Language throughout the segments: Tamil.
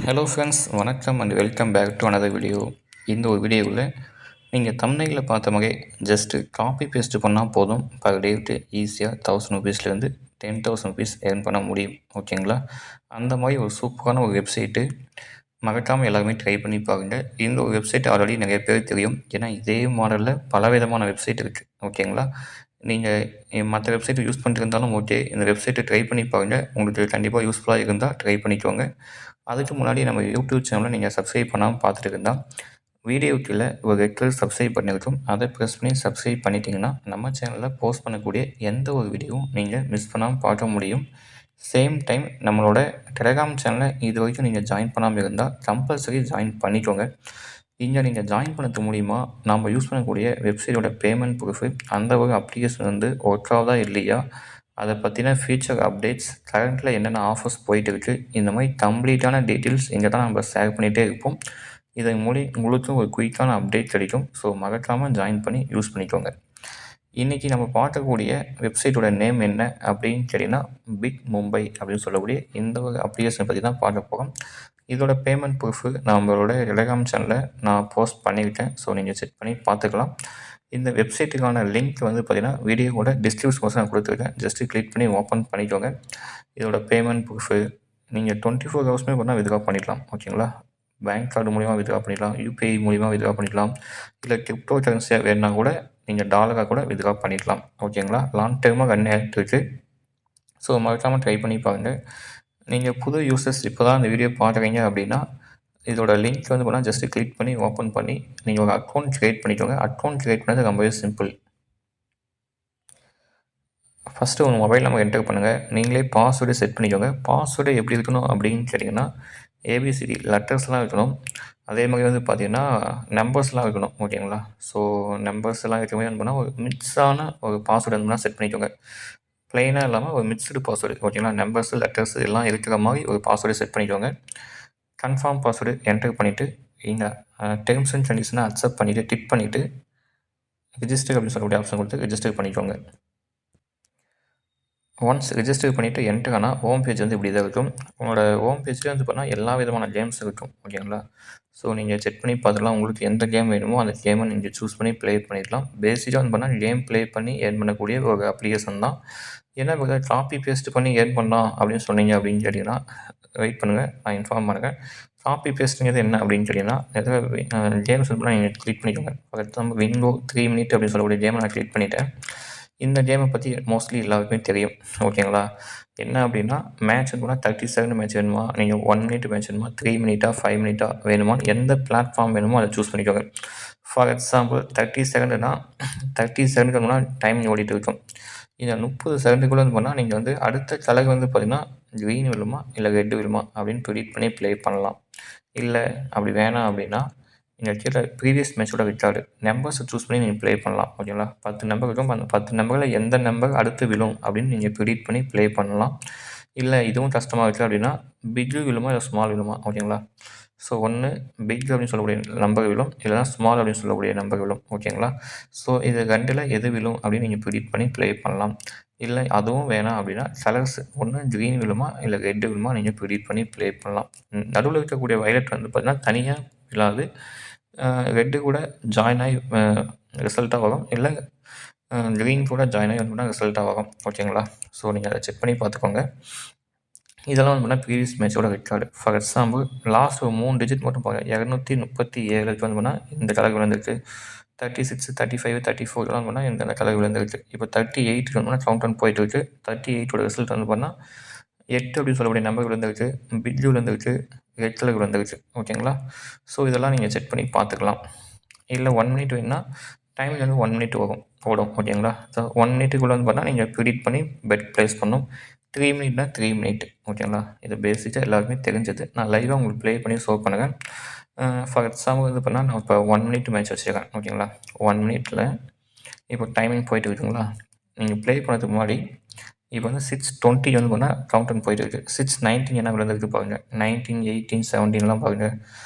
ஹலோ ஃப்ரெண்ட்ஸ், வணக்கம் and welcome back to another video. இந்த ஒரு வீடியோவில் நீங்கள் தம்ப்நெயிலில் பார்த்த மாதிரி ஜஸ்ட்டு காப்பி பேஸ்ட் பண்ணால் போதும். பர் டேவுக்கு ஈஸியாக 1000 ருபீஸ்லேருந்து 10,000 ருபீஸ் ஏர்ன் பண்ண முடியும். ஓகேங்களா? அந்த மாதிரி ஒரு சூப்பரான ஒரு வெப்சைட்டு மறக்காமல் எல்லாருமே ட்ரை பண்ணி பாருங்கள். இந்த ஒரு வெப்சைட் ஆல்ரெடி நிறைய பேர் தெரியும். ஏன்னா இதே மாடலில் பலவிதமான வெப்சைட் இருக்குது. ஓகேங்களா? நீங்கள் மற்ற வெப்சைட்டை யூஸ் பண்ணிட்டு இருந்தாலும் ஓகே, இந்த வெப்சைட்டை ட்ரை பண்ணி பாருங்கள். உங்களுக்கு கண்டிப்பாக யூஸ்ஃபுல்லாக இருந்தால் ட்ரை பண்ணிக்கோங்க. அதுக்கு முன்னாடி நம்ம யூடியூப் சேனலை நீங்கள் சப்ஸ்கிரைப் பண்ணாமல் பார்த்துட்டு இருந்தால் வீடியோ கீழே ஒரு ரெட் கலர் சப்ஸ்கிரைப் பண்ணியிருக்கும். அதை ப்ரெஸ் பண்ணி சப்ஸ்கிரைப் பண்ணிட்டீங்கன்னா நம்ம சேனலில் போஸ்ட் பண்ணக்கூடிய எந்த ஒரு வீடியோவும் நீங்கள் மிஸ் பண்ணாமல் பார்க்க முடியும். சேம் டைம் நம்மளோட டெலகிராம் சேனலை இது வரைக்கும் நீங்கள் ஜாயின் பண்ணாமல் இருந்தால் கம்பல்சரி ஜாயின் பண்ணிக்கோங்க. இங்கே நீங்கள் ஜாயின் பண்ணது மூலிமா நம்ம யூஸ் பண்ணக்கூடிய வெப்சைட்டோட பேமெண்ட் ப்ரூஃபு, அந்த ஒரு அப்ளிகேஷன் வந்து ஒர்க் ஆகுதா இல்லையா, அதை பற்றின ஃபியூச்சர் அப்டேட்ஸ், கரண்ட்டில் என்னென்ன ஆஃபர்ஸ் போயிட்டு இருக்குது, இந்த மாதிரி கம்ப்ளீட்டான டீட்டெயில்ஸ் இங்கே தான் நம்ம ஷேர் பண்ணிகிட்டே இருப்போம். இதை உங்களுக்கு ஒரு குயிக்கான அப்டேட் கிடைக்கும். ஸோ மறக்காமல் ஜாயின் பண்ணி யூஸ் பண்ணிக்கோங்க. இன்றைக்கி நம்ம பார்க்கக்கூடிய வெப்சைட்டோட நேம் என்ன அப்படின்னு கேட்டிங்கன்னா, பிக் மும்பை அப்படின்னு சொல்லக்கூடிய இந்த ஒரு அப்ளிகேஷனை பற்றி தான் பார்க்க போகிறோம். இதோட பேமெண்ட் ப்ரூஃபு நம்மளோட டெலகிராம் சேனலில் நான் போஸ்ட் பண்ணியிருக்கேன். ஸோ நீங்கள் செக் பண்ணி பார்த்துக்கலாம். இந்த வெப்சைட்டுக்கான லிங்க் வந்து பார்த்திங்கன்னா வீடியோவோட டிஸ்கிரிப்ஷன் நான் கொடுத்துருக்கேன். ஜஸ்ட்டு கிளிக் பண்ணி ஓப்பன் பண்ணிக்கோங்க. இதோட பேமெண்ட் ப்ரூஃபு நீங்கள் 24 ஹவர்ஸ்மே பண்ணால் வித்ட்ரா பண்ணிக்கலாம். ஓகேங்களா? பேங்க் கார்டு மூலிமா வித்ட்ரா பண்ணிக்கலாம், யூபிஐ மூலிமா வித்ட்ரா பண்ணிக்கலாம், இல்லை கிரிப்டோ கரன்சியாக வேணுன்னா கூட நீங்கள் டாலராக கூட வித்ட்ரா பண்ணிக்கலாம். ஓகேங்களா? லாங் டேர்மாக ரன் ஆகிட்டு இருக்குது. ஸோ மறக்காமல் ட்ரை பண்ணி பாருங்கள். நீங்கள் புது யூசர்ஸ் இப்போ தான் இந்த வீடியோ பார்க்குறீங்க அப்படின்னா இதோட லிங்க் வந்து பண்ணால் ஜஸ்ட்டு கிளிக் பண்ணி ஓப்பன் பண்ணி நீங்கள் ஒரு அக்கௌண்ட் க்ரியேட் பண்ணிக்கோங்க. அக்கௌண்ட் க்ரியேட் பண்ணது ரொம்பவே சிம்பிள். ஃபஸ்ட்டு உங்கள் மொபைல் நம்பர் என்டர் பண்ணுங்கள். நீங்களே பாஸ்வேர்டு செட் பண்ணிக்கோங்க. பாஸ்வேர்டு எப்படி இருக்கணும் அப்படின்னு கேட்டிங்கன்னா, ஏபிசிடி லெட்டர்ஸ்லாம் இருக்கணும். அதே மாதிரி வந்து பார்த்திங்கன்னா நம்பர்ஸ்லாம் இருக்கணும். ஓகேங்களா? ஸோ நம்பர்ஸ்லாம் இருக்க மாதிரி வந்து பண்ணால் ஒரு மிக்ஸான ஒரு பாஸ்வேர்டு வந்து செட் பண்ணிக்கோங்க. ப்ளைனாக இல்லாமல் ஒரு மிக்ஸ்டு பாஸ்வேர்டு. ஓகேங்களா? நம்பர்ஸு லெட்டர்ஸ் எல்லாம் இருக்கிற மாதிரி ஒரு பாஸ்வேர்டு செட் பண்ணிக்கோங்க. கன்ஃபார்ம் பாஸ்வேர்டு என்டர் பண்ணிவிட்டு இங்கே டெர்ம்ஸ் அண்ட் கண்டிஷனை அக்செப்ட் பண்ணிவிட்டு டிக் பண்ணிவிட்டு ரிஜிஸ்டர் அப்படின்னு சொல்லக்கூடிய ஆப்ஷன் கொடுத்து ரிஜிஸ்டர் பண்ணிக்கோங்க. ஒன்ஸ் ரிஜிஸ்டர் பண்ணிவிட்டு என்டர் ஆனால் ஹோம் பேஜ் வந்து இப்படி தான் இருக்கும். உங்களோட ஹோம் பேஜ்லேயே வந்து பார்த்தா எல்லா விதமான கேம்ஸ் இருக்கும். ஓகேங்களா? ஸோ நீங்கள் செக் பண்ணி பார்த்துக்கலாம். உங்களுக்கு எந்த கேம் வேணுமோ அந்த கேமை நீங்கள் சூஸ் பண்ணி ப்ளே பண்ணிக்கலாம். பேசிக்காக வந்து பண்ணால் கேம் ப்ளே பண்ணி ஏர்ன் பண்ணக்கூடிய ஒரு அப்ளிகேஷன் தான். ஏன்னா இப்போ காப்பி பேஸ்ட் பண்ணி ஏர்ன் பண்ணலாம் அப்படின்னு சொன்னீங்க அப்படின்னு கேட்டிங்கன்னா வெயிட் பண்ணுங்கள், நான் இன்ஃபார்ம் பண்ணுறேன். காப்பி பேஸ்ட்டுங்கிறது என்ன அப்படின்னு கேட்டிங்கன்னா, எதாவது கேம்ஸ் வந்து நீங்கள் கிளிக் பண்ணிக்கோங்க. ஃபார் எக்ஸாம்பிள் விங்கோ 3 மினிட் அப்படின்னு சொல்லக்கூடிய கேமை நான் கிளிக் பண்ணிவிட்டேன். இந்த கேமை பற்றி மோஸ்ட்லி எல்லாருக்குமே தெரியும். ஓகேங்களா? என்ன அப்படின்னா மேட்ச் வந்து 30 செகண்ட் மேட்ச் வேணுமா, நீங்கள் 1 மினிட் மேட்ச் வேணுமா, 3 மினிட்டா 5 மினிட்டா வேணுமா, எந்த பிளாட்ஃபார்ம் வேணுமோ அதை சூஸ் பண்ணிக்கோங்க. ஃபார் எக்ஸாம்பிள் 30 செகண்டுனா 30 செகண்டுக்கு முன்னாடி டைம் ஓடிட்டு இருக்கும். இதை 30 செகண்டுக்குள்ளே வந்து பண்ணால் நீங்கள் வந்து அடுத்த கலர் வந்து பார்த்திங்கன்னா க்ரீன் விழுமா இல்லை ரெட் விழுமா அப்படின்னு ப்ரிடிக்ட் பண்ணி ப்ளே பண்ணலாம். இல்லை அப்படி வேணாம் அப்படின்னா நீங்கள் கீழே ப்ரீவியஸ் மேட்சோட ரெக்கார்டு நம்பர்ஸை சூஸ் பண்ணி நீங்கள் ப்ளே பண்ணலாம். ஓகேங்களா? 10 நம்பர் இருக்கும். அந்த 10 நம்பரில் எந்த நம்பர் அடுத்து விழும் அப்படின்னு நீங்கள் ப்ரிடிக்ட் பண்ணி ப்ளே பண்ணலாம். இல்லை இதுவும் கஷ்டமாக இருக்குது அப்படின்னா பிக்கு விழுமா இல்லை ஸ்மால் விழுமா. ஓகேங்களா? ஸோ ஒன்று பிக் அப்படின்னு சொல்லக்கூடிய நம்பர் விழும், இல்லைனா ஸ்மால் அப்படின்னு சொல்லக்கூடிய நம்பர் விழும். ஓகேங்களா? ஸோ இது ரெண்டில் எது விழும் அப்படின்னு நீங்கள் ப்ரிடிக்ட் பண்ணி ப்ளே பண்ணலாம். இல்லை அதுவும் வேணாம் அப்படின்னா கலர்ஸ் ஒன்று க்ரீன் விழுமா இல்லை ரெட் விழுமா நீங்கள் ப்ரிடிக்ட் பண்ணி ப்ளே பண்ணலாம். நடுவில் இருக்கக்கூடிய வயலட் வந்து பார்த்திங்கன்னா தனியாக விழாது, ரெட்டு கூட ஜாயின் ஆகி ரிசல்ட்டாக வரும், இல்லை க்ரீன் கூட ஜாயின் ஆகி வந்து ரிசல்ட்டாக வரும். ஓகேங்களா? ஸோ நீங்கள் அதை செக் பண்ணி பார்த்துக்கோங்க. இதெல்லாம் வந்து பார்த்தீங்கன்னா ப்ரீவியஸ் மேட்சோட ரெக்கார்டு. ஃபார் எக்ஸாம்பிள் லாஸ்ட் ஒரு 3 டிஜிட் மட்டும் பாருங்கள். 237க்கு வந்து பண்ணால் இந்த கலர் விழுந்திருக்கு. 36, 35, 34 இதெல்லாம் பண்ணால் இந்த கலர் விழுந்திருக்கு. இப்போ 38க்கு வந்து கவுண்ட் டவுன் போயிட்டு இருக்கு. 38ஓட ரிசல்ட் வந்து பண்ணால் 8 அப்படின்னு சொல்லக்கூடிய நம்பர் விழுந்திருக்கு, பிக் விழுந்திருக்கு, ரெட் கலர் விழுந்திருக்கு. ஓகேங்களா? ஸோ இதெல்லாம் நீங்கள் செக் பண்ணி பார்த்துக்கலாம். இல்லை 1 மினிட் வேணுன்னா டைம் வந்து 1 மினிட் ஓடும். ஓகேங்களா? ஸோ 1 மினிட்டுக்குள்ளே வந்து பார்த்தா நீங்கள் ப்ரிடிக்ட் பண்ணி பெட் ப்ளேஸ் பண்ணணும். 3 மினிட்னா 3 மினிட். ஓகேங்களா? இது பேசிக்காக எல்லாருக்குமே தெரிஞ்சது. நான் லைவாக உங்களுக்கு ப்ளே பண்ணி ஷோ பண்ணுறேன். ஃபார் எக்ஸாம்பிள் வந்து பண்ணால் நான் இப்போ 1 மினிட் மேட்ச் வச்சுருக்கேன். ஓகேங்களா? 1 மினிட்டில் இப்போ டைமிங் போயிட்டு இருக்குங்களா? நீங்கள் ப்ளே பண்ணதுக்கு முன்னாடி இப்போ வந்து 6:20 வந்து பண்ணால் கவுண்ட் போயிட்டு இருக்குது. 6:19 என்ன விழுந்திருக்கு பாருங்கள். 19, 18, 17லாம் பாருங்கள்.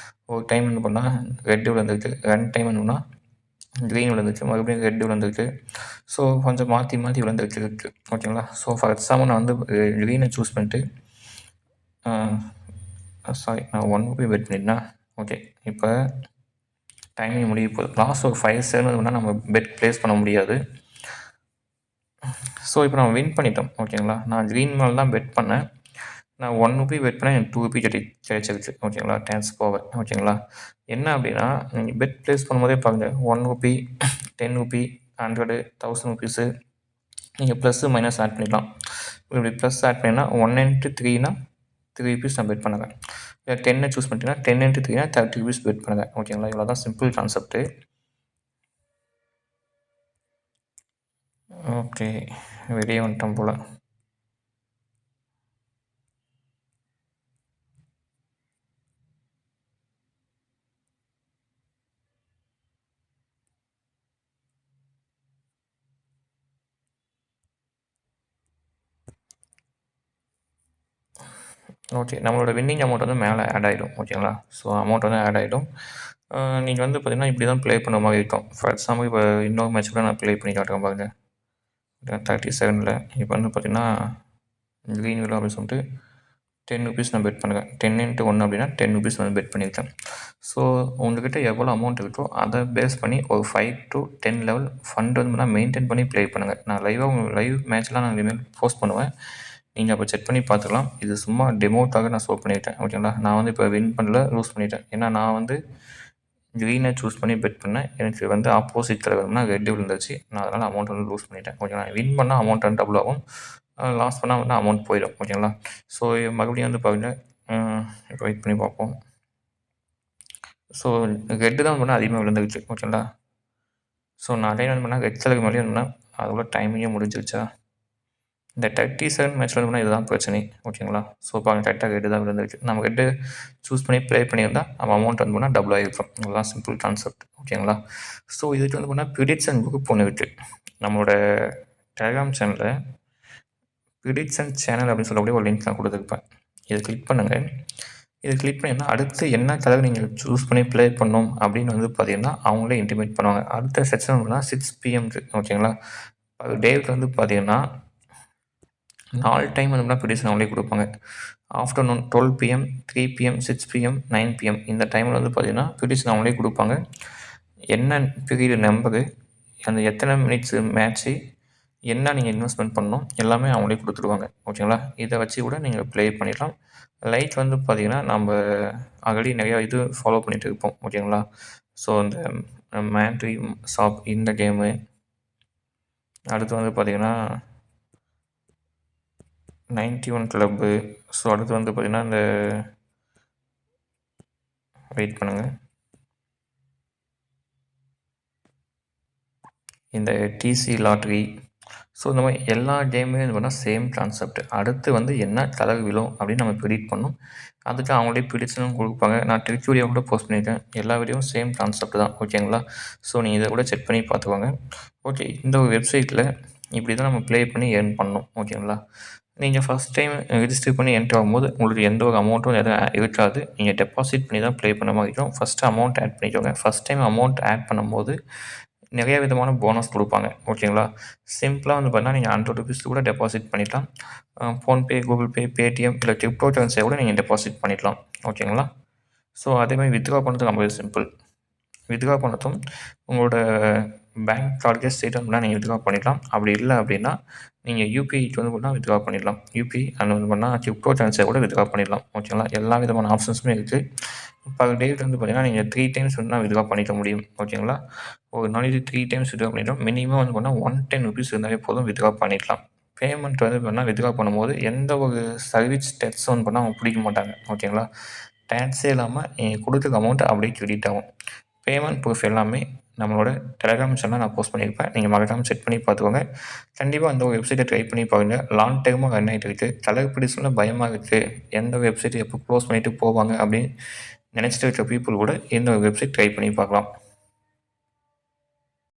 ஒரு டைம் வந்து பண்ணால் ரெட் விழுந்திருக்கு, 2 டைம் என்னன்னா க்ரீன் விழுந்துச்சு, மறுபடியும் ரெட் விழுந்துருக்கு. ஸோ கொஞ்சம் மாற்றி மாற்றி விழுந்துருக்கு. ஓகேங்களா? ஸோ ஃபார் எக்ஸாம்பிள் நான் வந்து க்ரீனை சூஸ் பண்ணிட்டு சாரி, நான் 1 ரூபி பெட் பண்ணிட்டேன். ஓகே, இப்போ டைமிங் முடிய போகுது. லாஸ்ட் ஒரு 5 செகண்ட் நம்ம பெட் ப்ளேஸ் பண்ண முடியாது. ஸோ இப்போ நம்ம வின் பண்ணிட்டோம். ஓகேங்களா, நான் க்ரீன் மேலே தான் பெட் பண்ணேன். நான் 1 ரூபி பெட் பண்ணேன், எனக்கு 2 ரூபி கிடைச்சிருச்சு. ஓகேங்களா, தேங்க்ஸ் போக. ஓகேங்களா, என்ன அப்படின்னா நீங்கள் பெட் ப்ளேஸ் பண்ணும்போதே பாருங்கள், 1 ரூபி, 10 ரூபி, 100, 1000 ருபீஸு நீங்கள் ப்ளஸ்ஸு மைனஸ் ஆட் பண்ணிக்கலாம். இப்படி ப்ளஸ் ஆட் பண்ணிங்கன்னா 1 இன்ட்டு 3னா 3 ருபீஸ் நான் பெட் பண்ணுவேன். இல்லை 10 சூஸ் பண்ணிட்டீங்கன்னா 10 இன்ட்டு 3னா 30 ருபீஸ் பெட் பண்ணுவேன். ஓகேங்களா, இவ்வளோ தான் சிம்பிள் கான்செப்ட்டு. ஓகே, வெளியே வந்துட்டோம் போல். ஓகே, நம்மளோட வின்னிங் அமௌண்ட் வந்து மேலே ஆட் ஆகிடும். ஓகேங்களா, ஸோ அமௌண்ட் வந்து ஆட் ஆகிடும். நீங்கள் வந்து பார்த்தீங்கன்னா இப்படி தான் ப்ளே பண்ண மாதிரி இருக்கும். ஃபார் எக்ஸாம்பிள் இப்போ இன்னொரு மேட்ச் கூட நான் ப்ளே பண்ணி காட்டுறேன் பாருங்க. 37ல் இப்போ வந்து பார்த்தீங்கன்னா க்ரீன் வில்லோ அப்படின்னு சொல்லிட்டு 10 ருபீஸ் நான் பெட் பண்ணுறேன். 10 இன்ட்டு 1 அப்படின்னா 10 ருபீஸ் வந்து பெட் பண்ணியிருக்கேன். ஸோ உங்கள்கிட்ட எவ்வளோ அமௌண்ட் இருக்கோ அதை பேஸ் பண்ணி ஒரு 5 to 10 லெவல் ஃபண்ட் வந்து நான் மெயின்டைன் பண்ணி ப்ளே பண்ணுங்கள். நான் லைவ் மேட்ச்லாம் நான் இனிமேல் போஸ்ட் பண்ணுவேன். நீங்கள் அப்போ செக் பண்ணி பார்த்துக்கலாம். இது சும்மா டெமோக்காக நான் ஷோ பண்ணிட்டேன். ஓகேங்களா, நான் வந்து இப்போ வின் பண்ணல, லூஸ் பண்ணிட்டேன். ஏன்னா நான் வந்து க்ரீனை சூஸ் பண்ணி பெட் பண்ணேன். எனக்கு வந்து ஆப்போசிட் கலர் வேணும்னா ரெட்டு விழுந்துச்சு. நான் அதனால் அமௌண்ட் வந்து லூஸ் பண்ணிட்டேன். ஓகேங்களா, வின் பண்ணால் அமௌண்ட் வந்து டபுள் ஆகும், லாஸ் பண்ணால் வந்து அமௌண்ட் போயிடும். ஓகேங்களா, ஸோ மறுபடியும் வந்து பாருங்கள், இப்போ வெயிட் பண்ணி பார்ப்போம். ஸோ ரெட்டு தான் பண்ணால் அதிகமாக விழுந்துருச்சு. ஓகேங்களா, ஸோ நான் அதே என்ன பண்ணால் ரெட் கலருக்கு மேலேயே இருந்தேன்னா அதோட டைமிங்கே முடிஞ்சிருச்சா. இந்த 37 மேட்ச்சில் வந்து இதுதான் பிரச்சனை. ஓகேங்களா, ஸோ பாருங்கள் கரெக்டாக ரெட்டு தான் விழுந்துருக்கு. நம்ம ரெட்டு சூஸ் பண்ணி ப்ளே பண்ணியிருந்தா நம்ம அமௌண்ட் வந்து பண்ணால் டபுள் ஆகிருக்கும். இதுதான் சிம்பிள் கான்செப்ட். ஓகேங்களா, ஸோ இதுக்கு வந்து பண்ணால் ப்ரிடிக்ஷன் குரூப் ஒன்று இருக்குது நம்மளோட டெலிகிராம் சேனலில். ப்ரிடிக்ஷன் சேனல் அப்படின்னு சொல்லக்கூடிய ஒரு லிங்க் நான் கொடுத்துருப்பேன். இதை கிளிக் பண்ணுங்கள். இதை கிளிக் பண்ணிங்கன்னா அடுத்து என்ன கலர் நீங்கள் சூஸ் பண்ணி ப்ளே பண்ணணும் அப்படின்னு வந்து பார்த்தீங்கன்னா அவங்களே இன்டிமேட் பண்ணுவாங்க. அடுத்த செக்ஷன் வந்து 6 PM. ஓகேங்களா, டேவுக்கு வந்து பார்த்தீங்கன்னா 4 டைம் வந்து ப்ரிடிக்ஷன் அவங்களே கொடுப்பாங்க. Afternoon 12 PM, 3 PM, 6 PM, 9 PM இந்த டைமில் வந்து பார்த்தீங்கன்னா ப்ரிடிக்ஷன் அவங்களே கொடுப்பாங்க. என்ன பீரியட் நம்பரு, அந்த எத்தனை மினிட்ஸ் மேட்ச்சு, என்ன நீங்கள் இன்வெஸ்ட்மெண்ட் பண்ணணும் எல்லாமே அவங்களே கொடுத்துருவாங்க. ஓகேங்களா, இதை வச்சு கூட நீங்கள் ப்ளே பண்ணிடலாம். லைக் வந்து பார்த்தீங்கன்னா நம்ம ஆல்ரெடி நிறையா இது ஃபாலோ பண்ணிகிட்டு இருப்போம். ஓகேங்களா, ஸோ இந்த மேண்ட்ரி ஷாப் இந்த கேமு, அடுத்து வந்து பார்த்தீங்கன்னா 91 கிளப்பு, ஸோ அடுத்து வந்து பார்த்திங்கன்னா இந்த வெயிட் பண்ணுங்கள், இந்த டிசி லாட்ரி, ஸோ இந்த மாதிரி எல்லா கேமுமே இது பண்ணால் சேம் கான்செப்ட். அடுத்து வந்து என்ன கலர் விழும் அப்படின்னு நம்ம ப்ரிடிக்ட் பண்ணணும். அதுக்கு அவங்களே ப்ரிடிக்ஷனும் கொடுப்பாங்க. நான் ட்ரிக் வீடியோ கூட போஸ்ட் பண்ணியிருக்கேன். எல்லா வீடியோவும் சேம் கான்செப்ட் தான். ஓகேங்களா, ஸோ நீங்கள் இதை கூட செக் பண்ணி பார்த்துக்கோங்க. ஓகே, இந்த ஒரு வெப்சைட்டில் இப்படி தான் நம்ம ப்ளே பண்ணி ஏர்ன் பண்ணணும். ஓகேங்களா, நீங்கள் ஃபஸ்ட் டைம் ரிஜிஸ்டர் பண்ணி என்ட்ரு ஆகும்போது உங்களுக்கு எந்த ஒரு அமௌண்ட்டும் எதுவும் இருக்காது. நீங்கள் டெபாசிட் பண்ணி தான் ப்ளே பண்ண மாதிரி இருக்கும். ஃபஸ்ட்டு அமௌண்ட் ஆட் பண்ணிக்கோங்க. ஃபஸ்ட் டைம் அமௌண்ட் ஆட் பண்ணும்போது நிறைய விதமான போனஸ் கொடுப்பாங்க. ஓகேங்களா, சிம்பிளாக வந்து பார்த்தீங்கன்னா நீங்கள் 100 ருபீஸ் கூட டெபாசிட் பண்ணிக்கலாம். ஃபோன்பே, கூகுள் பே, பேடிஎம் இல்லை கிரிப்டோ கரன்சியை கூட நீங்கள் டெபாசிட் பண்ணிக்கலாம். ஓகேங்களா, ஸோ அதேமாதிரி வித்ட்ரா பண்ணுறது ரொம்பவே சிம்பிள். வித்ட்ரா பண்ணதும் உங்களோட பேங்க் கார்டுக்கே ஸ்டேட்மெண்ட்லாம் நீங்கள் வித்ட்ரா பண்ணிக்கலாம். அப்படி இல்லை அப்படின்னா நீங்கள் யூபிஐக்கு வந்து பண்ணால் வித்ட்ரா பண்ணிடலாம். யூபிஐ அண்ட் வந்து பண்ணால் கிரிப்டோ கரன்சியை கூட வித்ட்ரா பண்ணிடலாம். ஓகேங்களா, எல்லா விதமான ஆப்ஷன்ஸுமே இருக்குது. பர் டேக்கு வந்து பார்த்தீங்கன்னா நீங்கள் 3 டைம்ஸ் வந்து வித்ட்ரா பண்ணிக்க முடியும். ஓகேங்களா, ஒரு நாளைக்கு 3 டைம்ஸ் வித்ட்ரா பண்ணிட்டோம். மினிமம் வந்து பண்ணால் 110 ருபீஸ் இருந்தாலே போதும், வித்ட்ரா பண்ணிக்கலாம். பேமெண்ட் வந்து பண்ணால் வித்ட்ரா பண்ணும்போது எந்த ஒரு சர்வீஸ் டேக்ஸும் வந்து பண்ணால் அவங்க பிடிக்க மாட்டாங்க. ஓகேங்களா, டேக்ஸே இல்லாமல் நீங்கள் கொடுக்குற அமௌண்ட் அப்படியே கிரெடிட் ஆகும். பேமெண்ட் ப்ரூஃப் எல்லாமே நம்மளோட டெலிகிராம் சேனலில் நான் போஸ்ட் பண்ணியிருப்பேன். நீங்கள் மறக்காமல் செக் பண்ணி பார்த்துக்கோங்க. கண்டிப்பாக அந்த ஒரு வெப்சைட்டை ட்ரை பண்ணி பாருங்கள். லாங் டைமாக ரன் ஆகிட்டு இருக்குது. கலர் ப்ரிடிக்ஷனில் பயமாக இருக்குது, எந்த வெப்சைட்டை எப்போ க்ளோஸ் பண்ணிவிட்டு போவாங்க அப்படின்னு நினச்சிட்டு இருக்க பீப்புள் கூட இந்த வெப்சைட் ட்ரை பண்ணி பார்க்கலாம்.